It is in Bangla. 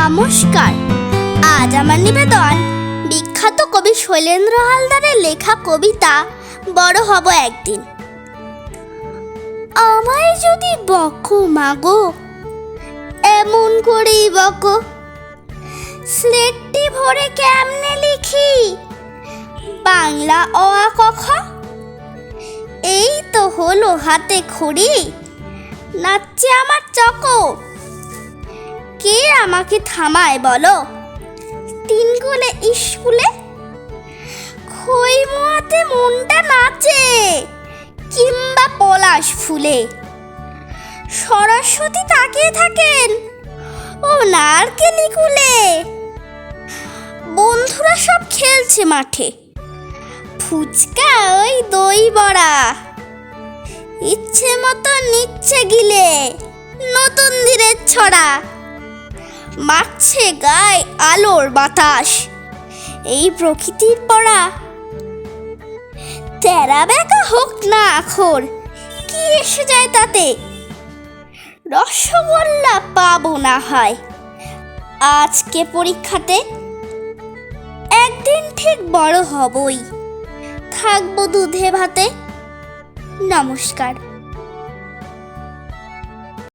নমস্কার। আজ আমার নিবেদন বিখ্যাত কবি শৈলেন্দ্র হালদারের লেখা কবিতা বড় হব একদিন। আমায় যদি বকো মাগো, এমন করেই বকো, স্লেটটি ভরে কেমনে লিখি বাংলা অ আ ক খ। এই তো হলো হাতে খড়ি, নাচছে আমার চকো। কে আমাকে থামায় বলো, তিন গোলে স্কুলে খই মোয়াতে মনটা নাচে, কিংবা পলাশ ফুলে। সরস্বতী তাকিয়ে থাকেন ও নারকেলি কুলে। বন্ধুরা সব খেলছে মাঠে, ফুচকা ওই দই বড়া, ইচ্ছে মতো নিচ্ছে গিলে নতুন ধীরের ছড়া। মারছে গায়ে আলোর বাতাস, এই প্রকৃতির পড়া। তেরা বেঁকা হোক না আখর, কি এসে যায় তাতে। রসগোল্লা পাবো না হয় আজকে পরীক্ষাতে। একদিন ঠিক বড় হবই, থাকবো দুধে ভাতে। নমস্কার।